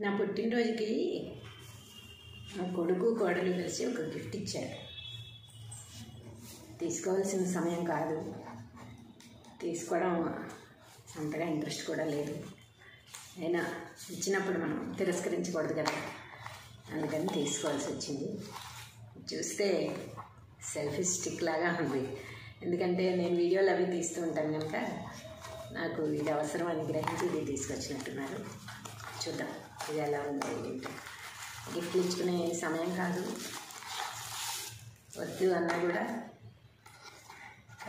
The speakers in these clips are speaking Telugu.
నా పుట్టినరోజుకి నా కొడుకు కోడలు కలిసి ఒక గిఫ్ట్ ఇచ్చారు. తీసుకోవాల్సిన సమయం కాదు, తీసుకోవడం అంతగా ఇంట్రెస్ట్ కూడా లేదు. అయినా ఇచ్చినప్పుడు మనం తిరస్కరించకూడదు కదా, అందుకని తీసుకోవాల్సి వచ్చింది. చూస్తే సెల్ఫీ స్టిక్ లాగా ఉంది. ఎందుకంటే నేను వీడియోలు అవి తీస్తూ ఉంటాను కనుక నాకు ఇది అవసరం అని గ్రహించి ఇది తీసుకొచ్చినట్టున్నారు. చూద్దాం ఇది ఎలా ఉంది ఏంటో. గిఫ్ట్లు ఇచ్చుకునే సమయం కాదు, వద్దు అన్నా కూడా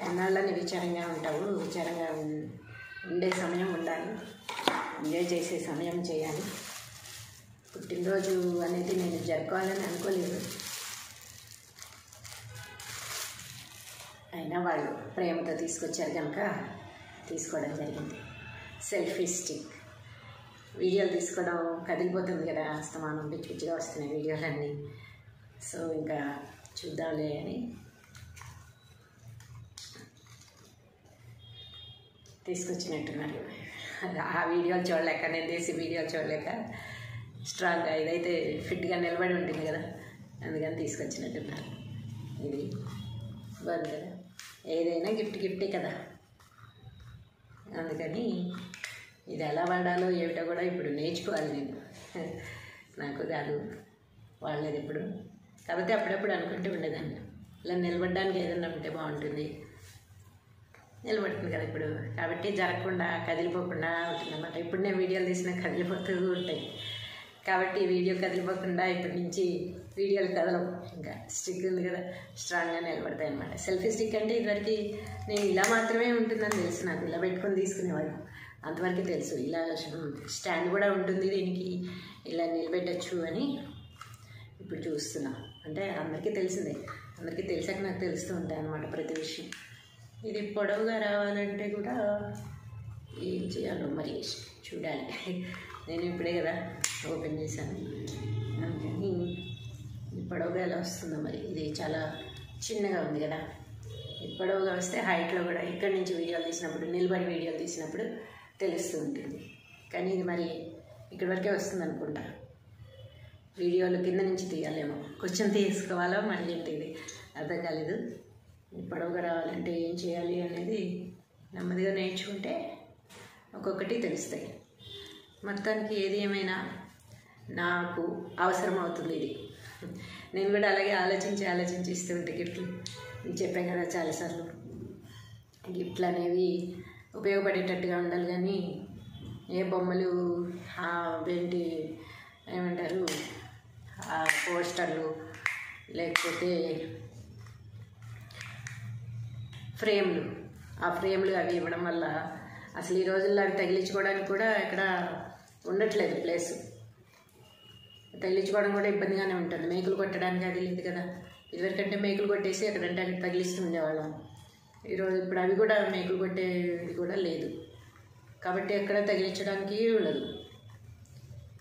ఎన్నాళ్ళని విచారంగా ఉంటావు. విచారంగా ఉండే సమయం ఉండాలి, ఎంజాయ్ చేసే సమయం చేయాలి. పుట్టినరోజు అనేది నేను జరుపుకోవాలని అనుకోలేదు, అయినా వాళ్ళు ప్రేమతో తీసుకొచ్చారు కనుక తీసుకోవడం జరిగింది. Selfie stick. వీడియోలు తీసుకోవడం కదిలిపోతుంది కదా, అస్తమానం పిచ్చి పిచ్చిగా వస్తున్నాయి వీడియోలన్నీ. సో ఇంకా చూద్దాంలే అని తీసుకొచ్చినట్టున్నారు. ఆ వీడియోలు చూడలేక, నేను తీసి వీడియోలు చూడలేక స్ట్రాంగ్గా ఇదైతే ఫిట్గా నిలబడి ఉంటుంది కదా, అందుకని తీసుకొచ్చినట్టున్నారు. ఇది బాగుంది కదా, ఏదైనా గిఫ్టే కదా, అందుకని ఇది ఎలా వాడాలో ఏమిటో కూడా ఇప్పుడు నేర్చుకోవాలి నేను. నాకు కాదు వాడలేదు ఎప్పుడు, కాబట్టి అప్పుడప్పుడు అనుకుంటూ ఉండేదాన్ని ఇలా నిలబడడానికి ఏదన్నా ఉంటే బాగుంటుంది. నిలబడుతుంది కదా ఇప్పుడు, కాబట్టి జరగకుండా కదిలిపోకుండా ఉంటుందన్నమాట. ఇప్పుడు నేను వీడియోలు తీసినా కదిలిపోతూ ఉంటాయి, కాబట్టి వీడియో కదిలిపోకుండా ఇప్పటి నుంచి వీడియోలు కదలవు. ఇంకా స్టిక్ ఉంది కదా, స్ట్రాంగ్గా నిలబడతాయి అన్నమాట. సెల్ఫీ స్టిక్ అంటే ఇదివరకు నేను ఇలా మాత్రమే ఉంటుందని తెలుసు, నాకు ఇలా పెట్టుకొని తీసుకునేవాడు, అంతవరకు తెలుసు. ఇలా స్టాండ్ కూడా ఉంటుంది దీనికి, ఇలా నిలబెట్టచ్చు అని ఇప్పుడు చూస్తున్నా. అంటే అందరికీ తెలిసిందే, అందరికీ తెలిసాక నాకు తెలుస్తూ ఉంటాయి అన్నమాట ప్రతి విషయం. ఇది పొడవుగా రావాలంటే కూడా ఏం చేయాలో మరి చూడాలి. నేను ఇప్పుడే కదా ఓపెన్ చేశాను, అందుకని పొడవుగా ఎలా వస్తుందో మరి. ఇది చాలా చిన్నగా ఉంది కదా, పొడవుగా వస్తే హైట్లో కూడా ఇక్కడి నుంచి వీడియోలు తీసినప్పుడు, నిలబడి వీడియోలు తీసినప్పుడు తెలుస్తూ ఉంటుంది. కానీ ఇది మరి ఇక్కడి వరకే వస్తుంది అనుకుంటా. వీడియోలు కింద నుంచి తీయాలేమో, కూర్చొని తీసుకోవాలో మళ్ళీ ఇది అర్థం కాలేదు. పొడవుగా రావాలంటే ఏం చేయాలి అనేది నెమ్మదిగా నేర్చుకుంటే ఒక్కొక్కటి తెలుస్తాయి. మొత్తానికి ఏది ఏమైనా నాకు అవసరం అవుతుంది ఇది. నేను కూడా అలాగే ఆలోచించి ఇస్తూ ఉంటాను గిఫ్ట్లు. చెప్పాను కదా చాలాసార్లు, గిఫ్ట్లు అనేవి ఉపయోగపడేటట్టుగా ఉండాలి. కానీ ఏ బొమ్మలు ఏంటి ఏమంటారు పోస్టర్లు లేకపోతే ఫ్రేమ్లు, ఆ ఫ్రేమ్లు అవి ఇవ్వడం వల్ల అసలు ఈ రోజుల్లో అవి తగిలించుకోవడానికి కూడా ఎక్కడ ఉండట్లేదు ప్లేసు. తగిలించుకోవడం కూడా ఇబ్బందిగానే ఉంటుంది. మేకులు కొట్టడానికి అది లేదు కదా, ఇదివరకంటే మేకులు కొట్టేసి ఎక్కడంటే అక్కడ తగిలిస్తూ ఉండేవాళ్ళం. ఈరోజు ఇప్పుడు అవి కూడా మేకులు కొట్టేది కూడా లేదు, కాబట్టి ఎక్కడ తగిలించడానికి ఉండదు.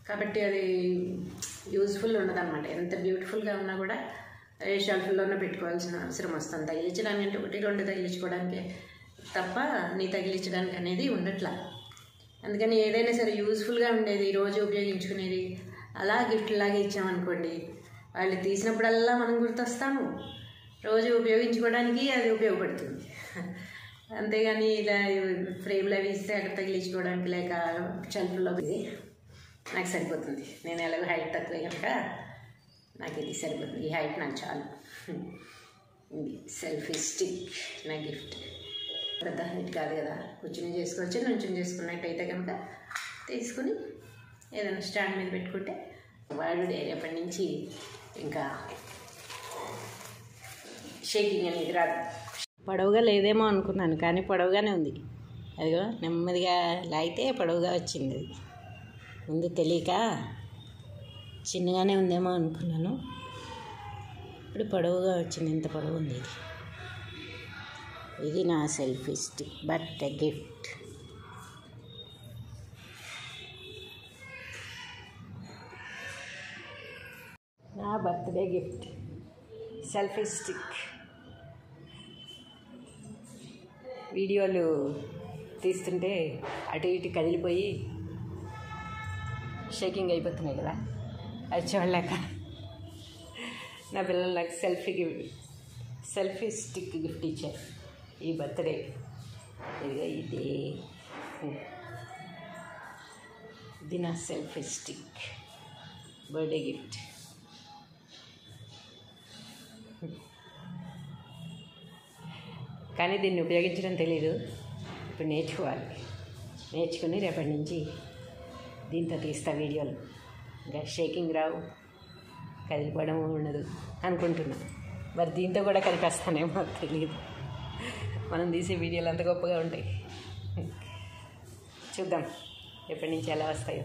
కాబట్టి అది యూజ్ఫుల్ ఉండదు అన్నమాట. ఎంత బ్యూటిఫుల్గా ఉన్నా కూడా ఏ షెల్ఫ్లోనే పెట్టుకోవాల్సిన అవసరం వస్తుంది. తగిలించడానికి అంటే 1-2 తగిలించుకోవడానికి తప్ప నీ తగిలించడానికి అనేది ఉండట్లా. అందుకని ఏదైనా సరే యూజ్ఫుల్గా ఉండేది, రోజు ఉపయోగించుకునేది అలా గిఫ్ట్ లాగా ఇచ్చామనుకోండి, వాళ్ళు తీసినప్పుడల్లా మనం గుర్తొస్తాము, రోజు ఉపయోగించుకోవడానికి అది ఉపయోగపడుతుంది. అంతేగాని ఇలా ఫ్రేమ్లు అవి ఇస్తే అక్కడ తగిలించుకోవడానికి లేక షెల్ఫ్లో ఇది నాకు సరిపోతుంది. నేను ఎలాగో హైట్ తక్కువే కనుక నాకు ఇది సరిపోతుంది, ఈ హైట్ నాకు చాలు. ఇది సెల్ఫీ స్టిక్ నా గిఫ్ట్. పెద్ద హైట్ కాదు కదా, కూర్చుని చేసుకోవచ్చు. నుంచుని చేసుకున్నట్టయితే కనుక తీసుకుని ఏదైనా స్టాండ్ మీద పెట్టుకుంటే వాడు రేపటి నుంచి ఇంకా షేకింగ్ అనేది రాదు. పొడవుగా లేదేమో అనుకున్నాను, కానీ పొడవుగానే ఉంది. అదిగో నెమ్మదిగా లాగితే పొడవుగా వచ్చింది. అది ముందు తెలియక చిన్నగానే ఉందేమో అనుకున్నాను, ఇప్పుడు పొడవుగా వచ్చింది. ఇంత పొడవు ఉంది ఇది. ఇది నా సెల్ఫీ స్టిక్ బర్త్డే గిఫ్ట్. నా బర్త్డే గిఫ్ట్ సెల్ఫీ స్టిక్. వీడియోలు తీస్తుంటే అటు ఇటు కదిలిపోయి షేకింగ్ అయిపోతున్నాయి కదా, అది చూడలేక నా పిల్లలు నాకు సెల్ఫీ స్టిక్ గిఫ్ట్ ఇచ్చారు ఈ బర్త్డే. ఇదిగా ఇది నా సెల్ఫీ స్టిక్ బర్త్డే గిఫ్ట్. కానీ దీన్ని ఉపయోగించడం తెలీదు, ఇప్పుడు నేర్చుకోవాలి. నేర్చుకుని రేపటి నుంచి దీంతో తీస్తా వీడియోలు. ఇంకా షేకింగ్ రావు, కదిలిపోవడం ఉండదు అనుకుంటున్నా. మరి దీంతో కూడా కలిపేస్తానేమో తెలియదు. మనం తీసే వీడియోలు అంత గొప్పగా ఉంటాయి. చూద్దాం ఎప్పటి నుంచి ఎలా వస్తాయో.